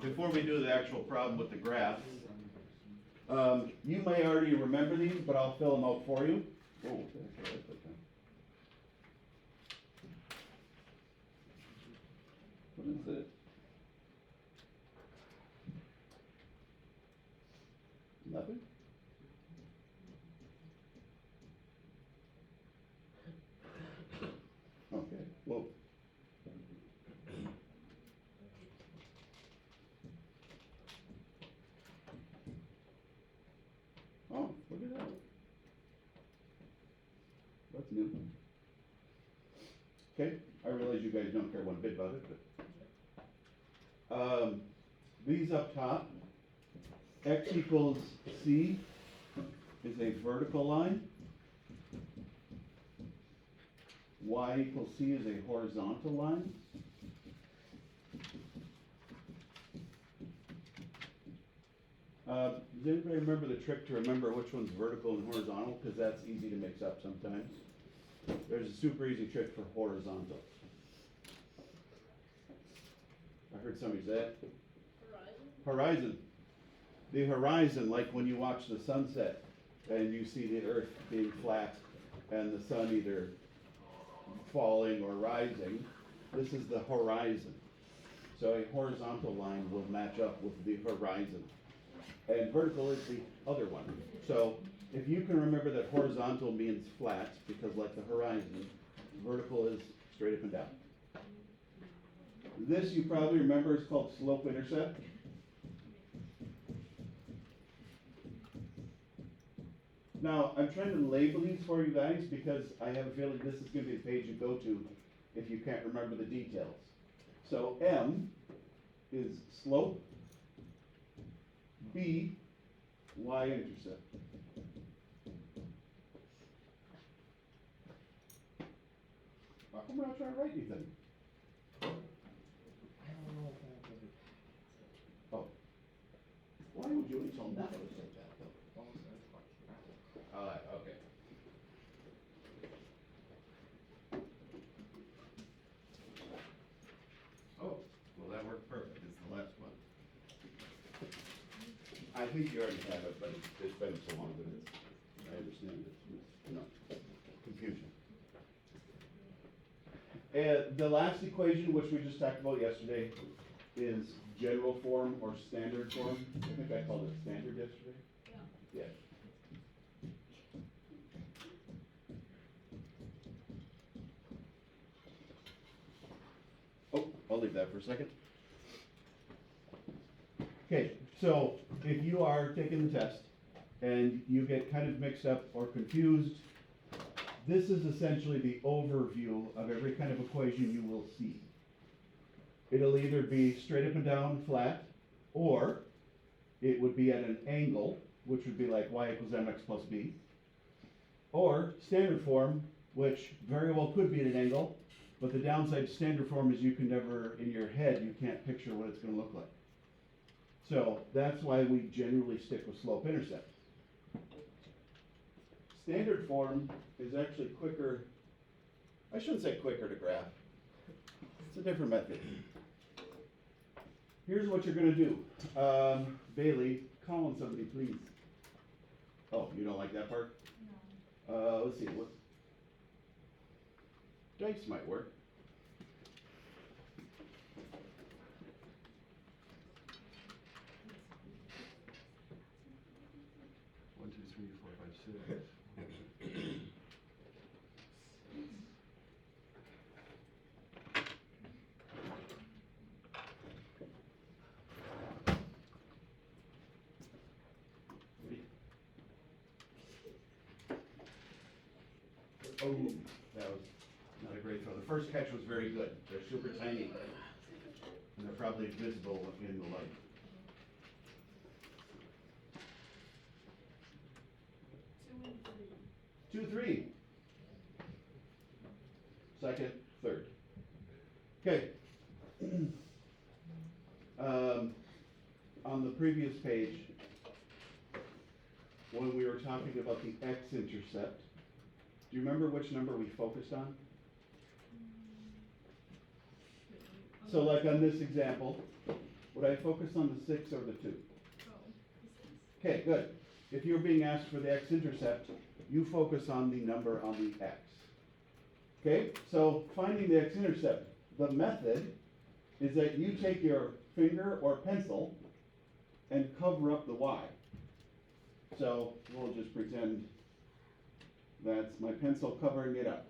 Before we do the actual problem with the graphs, you may already remember these, but I'll fill them out for you. Oh, okay, that's okay. What is it? Nothing? Okay, well. Oh, look at that. That's new. Okay, I realize you guys don't care one bit about it, but. These up top, x equals c is a vertical line. Y equals c is a horizontal line. Does anybody remember the trick to remember which one's vertical and horizontal? Because that's easy to mix up sometimes. There's a super easy trick for horizontal. I heard somebody say it. Horizon. The horizon, like when you watch the sunset and you see the earth being flat and the sun either falling or rising, this is the horizon. So a horizontal line will match up with the horizon. And vertical is the other one. So if you can remember that horizontal means flat, because like the horizon, vertical is straight up and down. This you probably remember is called slope-intercept. Now, I'm trying to label these for you guys because I have a feeling this is going to be the page you go to if you can't remember the details. So M is slope, B, y-intercept. How come we're not trying to write anything? Oh. Why would you tell that? Okay. Oh, well, that worked perfect. It's the last one. I think you already have it, but it's been so long that it's, I understand it's, confusion. The last equation, which we just talked about yesterday, is general form or standard form. I think I called it standard yesterday. Yeah. Oh, I'll leave that for a second. Okay, so if you are taking the test and you get kind of mixed up or confused, this is essentially the overview of every kind of equation you will see. It'll either be straight up and down flat, or it would be at an angle, which would be like y equals mx plus b, or standard form, which very well could be at an angle, but the downside to standard form is you can never, in your head, you can't picture what it's going to look like. So that's why we generally stick with slope-intercept. Standard form is actually quicker, I shouldn't say quicker to graph. It's a different method. Here's what you're going to do. Bailey, call on somebody, please. Oh, you don't like that part? No. Let's see, what? Dice might work. One, two, three, four, five, six. Oh, that was not a great throw. The first catch was very good. They're super tiny, and they're probably visible in the light. 2 and 3. 2, 3. Second, third. Okay. On the previous page, when we were talking about the x-intercept, do you remember which number we focused on? So like on this example, Would I focus on the 6 or the 2? Oh, this is. Okay, good. If you're being asked for the x-intercept, you focus on the number on the x. Okay, so finding the x-intercept, the method is that you take your finger or pencil and cover up the y. So we'll just pretend that's my pencil covering it up.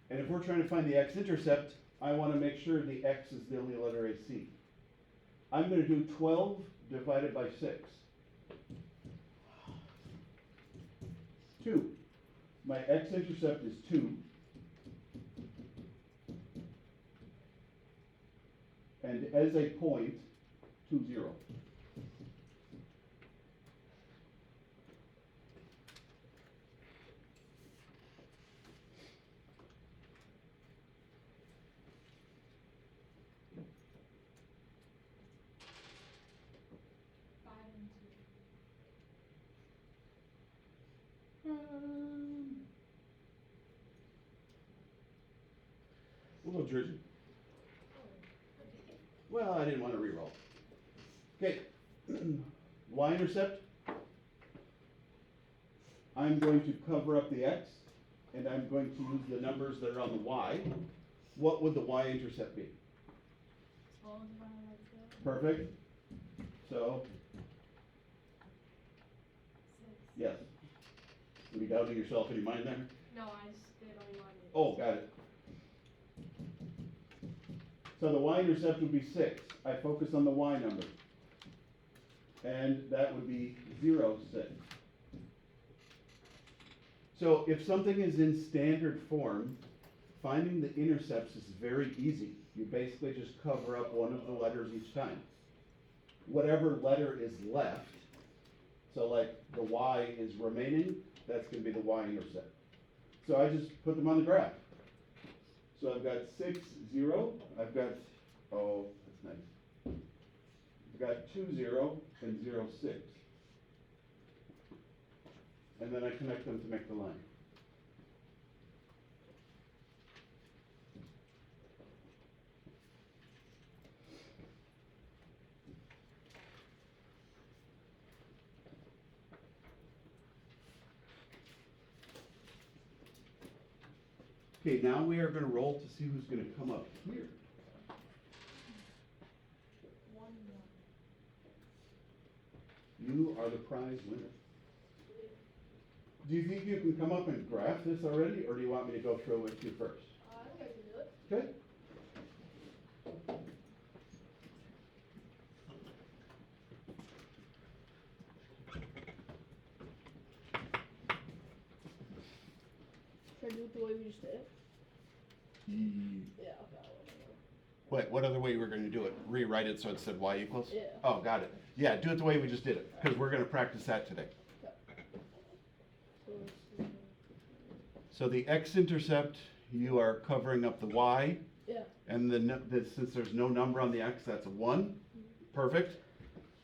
And if we're trying to find the x-intercept, I want to make sure the x is the only letter I see. I'm going to do 12 divided by 6. 2. My x-intercept is 2. And as a point, 2, 0. Five and two. A little Jersey. Oh, okay. Well, I didn't want to re-roll. Okay, y-intercept. I'm going to cover up the x, and I'm going to use the numbers that are on the y. What would the y-intercept be? 12 divided by 12. Perfect. So, 6. yes. Are you doubting yourself? Any mind there? No, I just did only one. Oh, got it. So the y-intercept would be 6. I focus on the y number. And that would be 0, 6. So if something is in standard form, finding the intercepts is very easy. You basically just cover up one of the letters each time. Whatever letter is left, so like the y is remaining, that's going to be the y-intercept. So I just put them on the graph. So I've got 6, 0, I've got, oh, that's nice. I've got 2, 0, and 0, 6. And then I connect them to make the line. Okay, now we are gonna roll to see who's gonna come up here. 1, 1. You are the prize winner. Do you think you can come up and graph this already, or do you want me to go through it with you first? I think I can do it. Okay? Should I do it the way we just did it? Yeah, okay. Wait, what other way we're gonna do it? Rewrite it so it said y equals? Yeah. Oh, got it. Yeah, do it the way we just did it, because we're gonna practice that today. So it's, So the x-intercept, you are covering up the y, yeah. and since there's no number on the x, that's a 1. Perfect.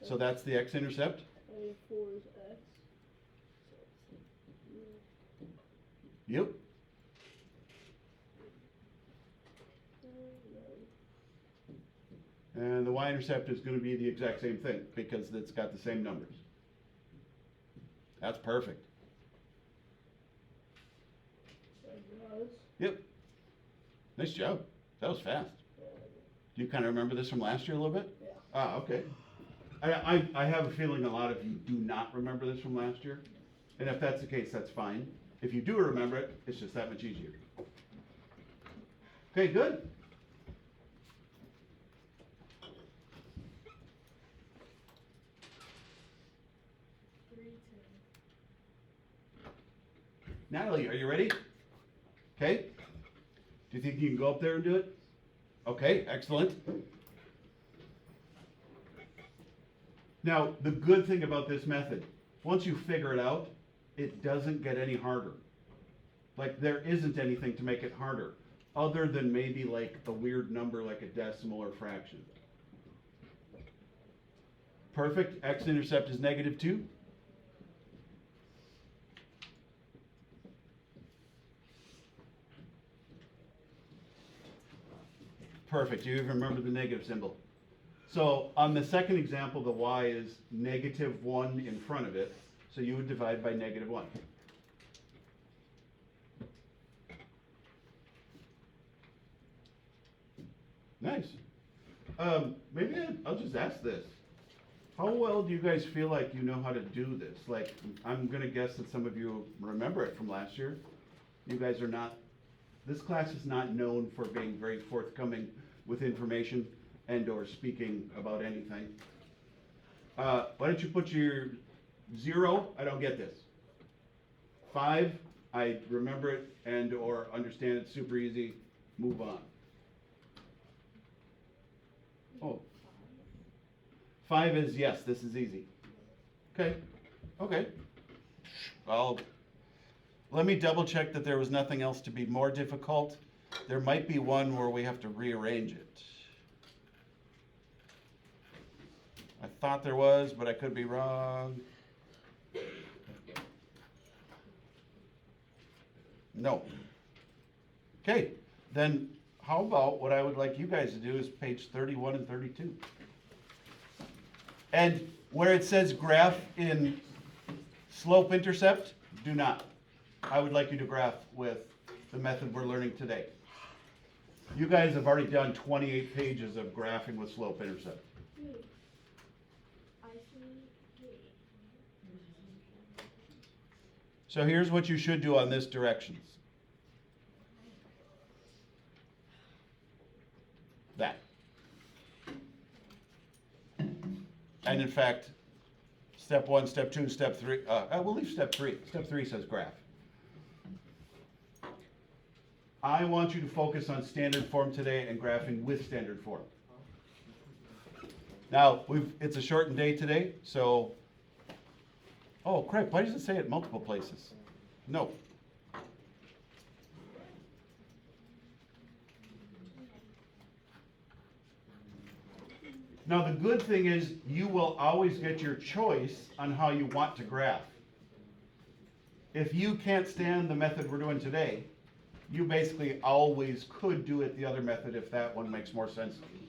So that's the x-intercept. A 4 is X. So it's Yep. And the y-intercept is gonna be the exact same thing, because it's got the same numbers. That's perfect. Yep. Nice job. That was fast. Do you kind of remember this from last year a little bit? Yeah. Ah, okay. I have a feeling a lot of you do not remember this from last year. And if that's the case, that's fine. If you do remember it, it's just that much easier. Okay, good. Natalie, are you ready? Okay. Do you think you can go up there and do it? Okay, excellent. Now, the good thing about this method, once you figure it out, it doesn't get any harder. Like, there isn't anything to make it harder, other than maybe like a weird number like a decimal or fraction. Perfect. X-intercept is -2. Perfect. You even remember the negative symbol. So on the second example, the y is -1 in front of it, so you would divide by -1. Nice. Maybe I'll just ask this. How well do you guys feel like you know how to do this? Like, I'm gonna guess that some of you remember it from last year. You guys are not, this class is not known for being very forthcoming with information and or speaking about anything. Why don't you put your 0, I don't get this. 5, I remember it and or understand it super easy, move on. Oh. 5 is yes, this is easy. Okay, okay. Let me double check that there was nothing else to be more difficult. There might be one where we have to rearrange it. I thought there was, but I could be wrong. No. Okay, then how about what I would like you guys to do is page 31 and 32. And where it says graph in slope intercept, do not. I would like you to graph with the method we're learning today. You guys have already done 28 pages of graphing with slope intercept. I see. So here's what you should do on this directions. That. And in fact, step 1, step 2, step 3, we'll leave step 3. Step 3 says graph. I want you to focus on standard form today and graphing with standard form. Now, it's a shortened day today, so, oh crap, why does it say it multiple places? No. Now, the good thing is you will always get your choice on how you want to graph. If you can't stand the method we're doing today, you basically always could do it the other method if that one makes more sense to you.